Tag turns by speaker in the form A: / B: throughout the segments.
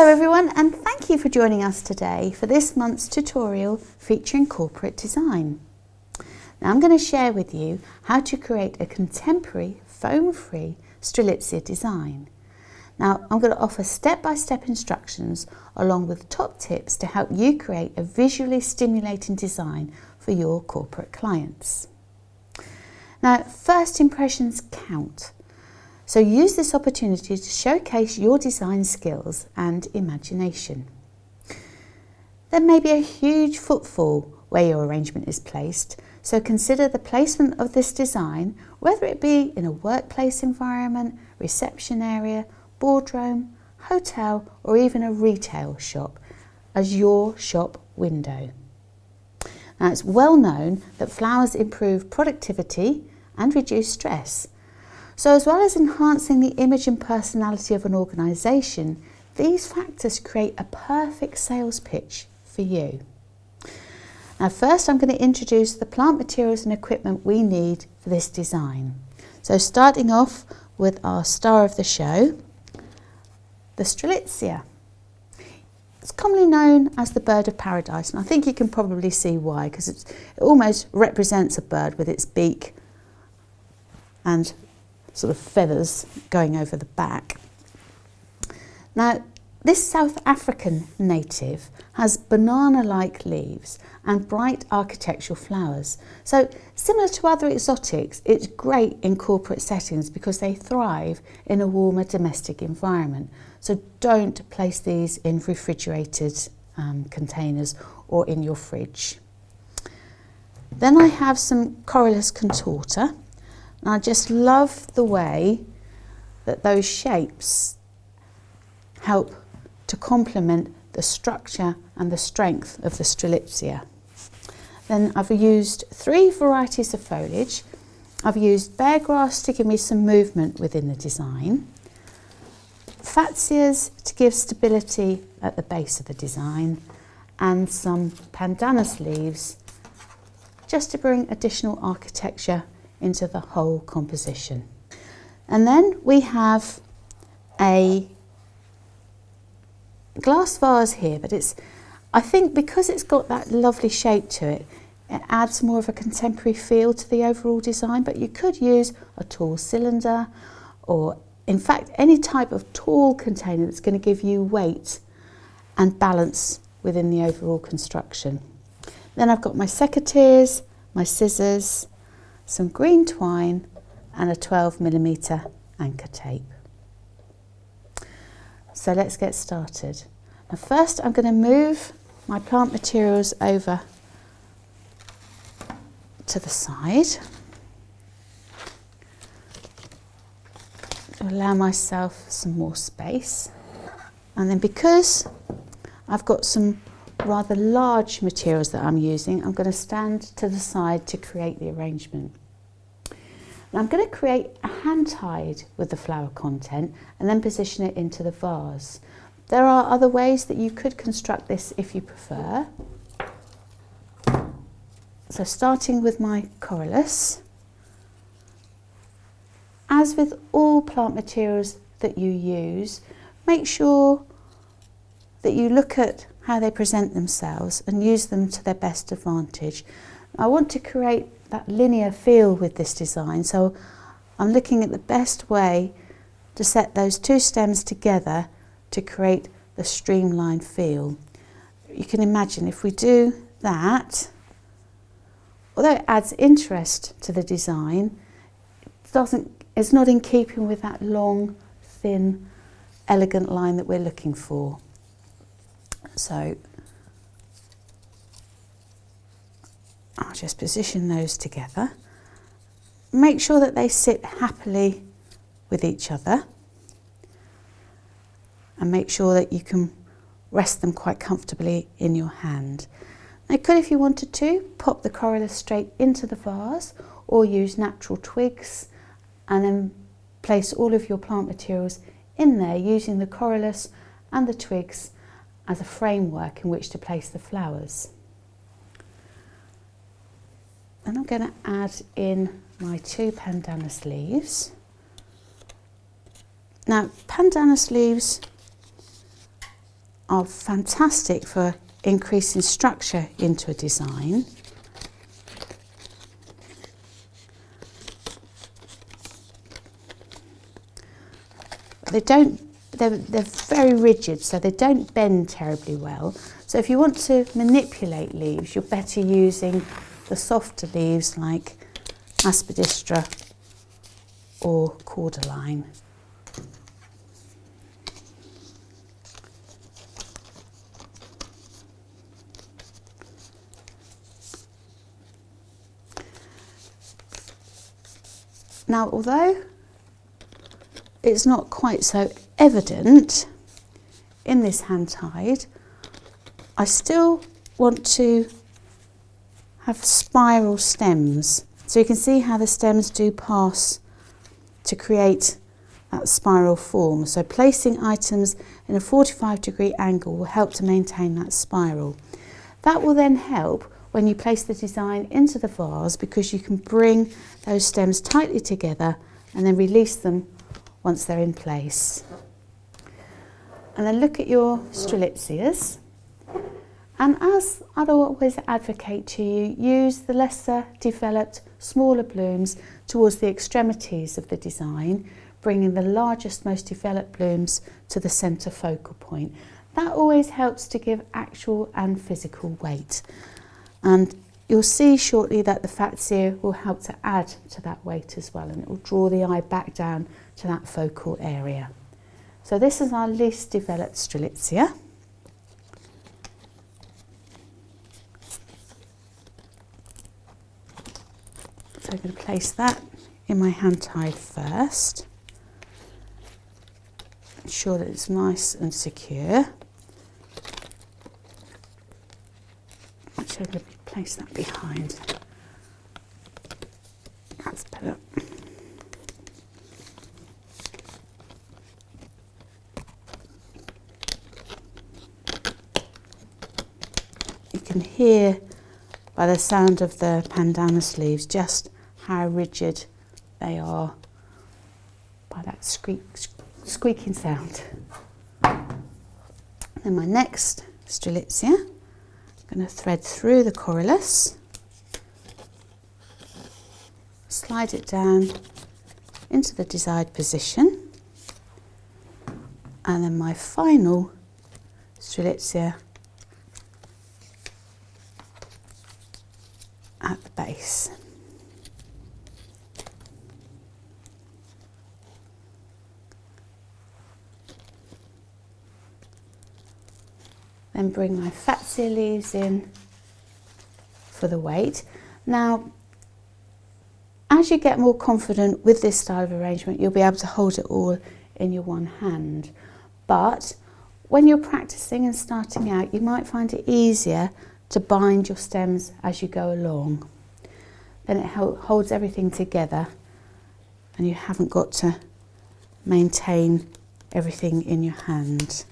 A: Hello everyone, and thank you for joining us today for this month's tutorial featuring corporate design. Now I'm going to share with you how to create a contemporary foam-free Strelitzia design. Now I'm going to offer step-by-step instructions along with top tips to help you create a visually stimulating design for your corporate clients. Now first impressions count. So use this opportunity to showcase your design skills and imagination. There may be a huge footfall where your arrangement is placed, so consider the placement of this design, whether it be in a workplace environment, reception area, boardroom, hotel, or even a retail shop, as your shop window. Now it's well known that flowers improve productivity and reduce stress. So as well as enhancing the image and personality of an organisation, these factors create a perfect sales pitch for you. Now first I'm going to introduce the plant materials and equipment we need for this design. So starting off with our star of the show, the Strelitzia. It's commonly known as the bird of paradise, and I think you can probably see why, because it almost represents a bird with its beak and sort of feathers going over the back. Now this South African native has banana-like leaves and bright architectural flowers. So similar to other exotics, it's great in corporate settings because they thrive in a warmer domestic environment. So don't place these in refrigerated containers or in your fridge. Then I have some Corylus contorta. And I just love the way that those shapes help to complement the structure and the strength of the Strelitzia. Then I've used 3 varieties of foliage. I've used bear grass to give me some movement within the design, fatsias to give stability at the base of the design, and some pandanus leaves just to bring additional architecture into the whole composition. And then we have a glass vase here, but I think because it's got that lovely shape to it, it adds more of a contemporary feel to the overall design. But you could use a tall cylinder, or in fact any type of tall container that's going to give you weight and balance within the overall construction. Then I've got my secateurs, my scissors, some green twine and a 12mm anchor tape. So let's get started. Now first I'm going to move my plant materials over to the side to allow myself some more space. And then because I've got some rather large materials that I'm using, I'm going to stand to the side to create the arrangement. Now I'm going to create a hand tied with the flower content and then position it into the vase. There are other ways that you could construct this if you prefer. So starting with my Corylus, as with all plant materials that you use, make sure that you look at how they present themselves and use them to their best advantage. I want to create that linear feel with this design, so I'm looking at the best way to set those 2 stems together to create the streamlined feel. You can imagine if we do that, although it adds interest to the design, it's not in keeping with that long, thin, elegant line that we're looking for. So I'll just position those together. Make sure that they sit happily with each other, and make sure that you can rest them quite comfortably in your hand. Now you could, if you wanted to, pop the Corylus straight into the vase, or use natural twigs and then place all of your plant materials in there using the Corylus and the twigs as a framework in which to place the flowers. And I'm going to add in my 2 pandanus leaves. Now pandanus leaves are fantastic for increasing structure into a design. They're very rigid, so they don't bend terribly well. So if you want to manipulate leaves, you're better using the softer leaves like aspidistra or cordyline. Now, although it's not quite so evident in this hand tied, I still want to have spiral stems. So you can see how the stems do pass to create that spiral form. So placing items in a 45-degree angle will help to maintain that spiral. That will then help when you place the design into the vase, because you can bring those stems tightly together and then release them once they're in place. And then look at your Strelitzias. And as I'd always advocate to you, use the lesser developed, smaller blooms towards the extremities of the design, bringing the largest, most developed blooms to the centre focal point. That always helps to give actual and physical weight. And you'll see shortly that the fatsia will help to add to that weight as well, and it will draw the eye back down to that focal area. So this is our least developed Strelitzia. So I'm going to place that in my hand tie first. Ensure that it's nice and secure. Actually, I'm going to place that behind. That's better. You can hear by the sound of the pandanus leaves just how rigid they are by that squeaking sound. Then my next Strelitzia, I'm going to thread through the corylus, slide it down into the desired position, and then my final Strelitzia at the base. Then bring my fatsia leaves in for the weight. Now, as you get more confident with this style of arrangement, you'll be able to hold it all in your one hand. But when you're practicing and starting out, you might find it easier to bind your stems as you go along. Then it holds everything together and you haven't got to maintain everything in your hand.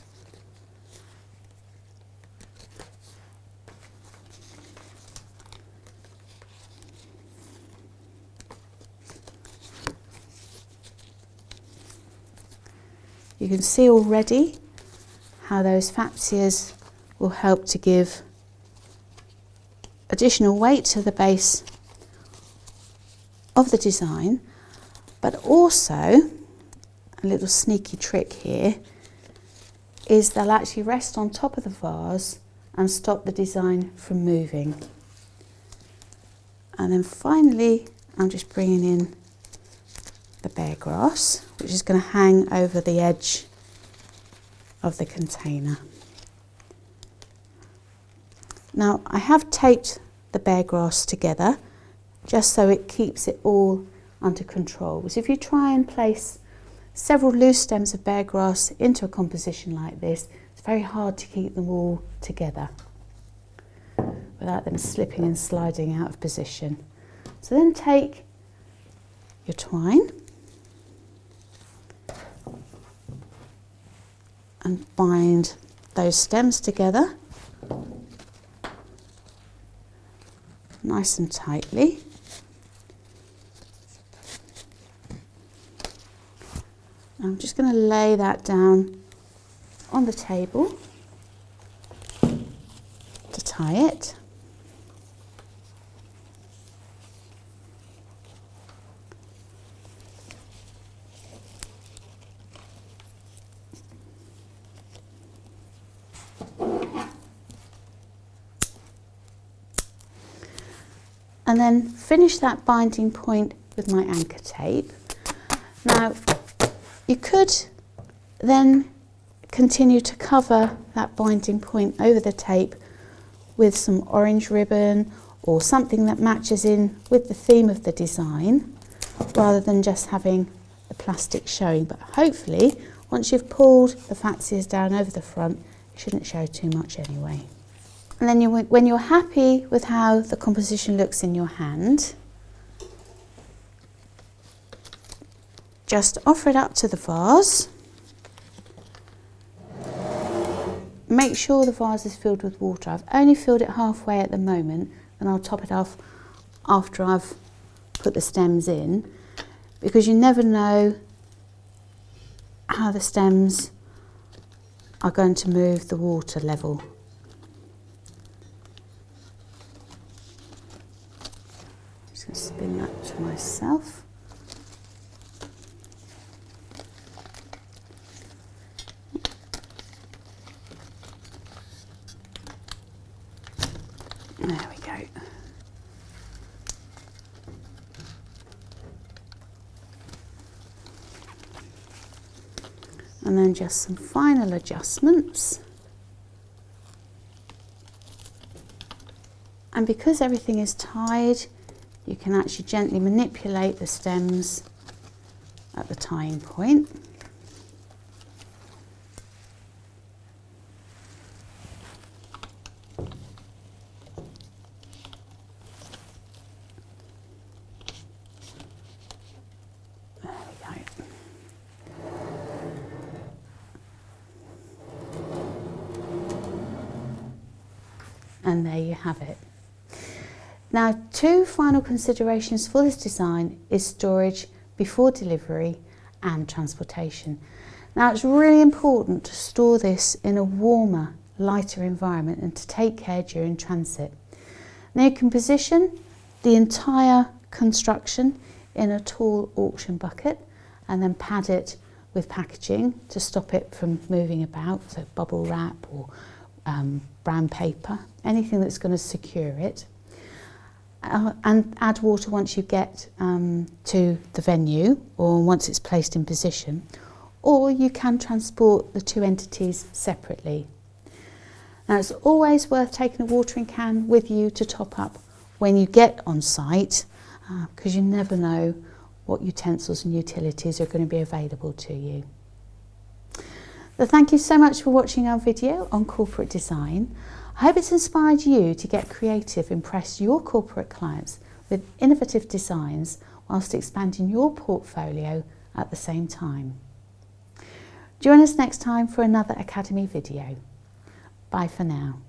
A: You can see already how those fatsias will help to give additional weight to the base of the design, but also a little sneaky trick here is they'll actually rest on top of the vase and stop the design from moving. And then finally, I'm just bringing in the bear grass, which is going to hang over the edge of the container. Now, I have taped the bear grass together just so it keeps it all under control. So if you try and place several loose stems of bear grass into a composition like this, it's very hard to keep them all together without them slipping and sliding out of position. So then take your twine and bind those stems together nice and tightly. I'm just going to lay that down on the table tie it. And then finish that binding point with my anchor tape. Now, you could then continue to cover that binding point over the tape with some orange ribbon or something that matches in with the theme of the design, rather than just having the plastic showing. But hopefully, once you've pulled the fatsias down over the front, it shouldn't show too much anyway. And then when you're happy with how the composition looks in your hand, just offer it up to the vase. Make sure the vase is filled with water. I've only filled it halfway at the moment, and I'll top it off after I've put the stems in, because you never know how the stems are going to move the water level. Spin that to myself. There we go. And then just some final adjustments. And because everything is tied, you can actually gently manipulate the stems at the tying point. There we go. And there you have it. Now, two final considerations for this design is storage before delivery and transportation. Now, it's really important to store this in a warmer, lighter environment and to take care during transit. Now, you can position the entire construction in a tall auction bucket and then pad it with packaging to stop it from moving about, so bubble wrap or brown paper, anything that's going to secure it. And add water once you get to the venue or once it's placed in position, or you can transport the two entities separately. Now, it's always worth taking a watering can with you to top up when you get on site, because you never know what utensils and utilities are going to be available to you. So thank you so much for watching our video on corporate design. I hope it's inspired you to get creative, impress your corporate clients with innovative designs whilst expanding your portfolio at the same time. Join us next time for another Academy video. Bye for now.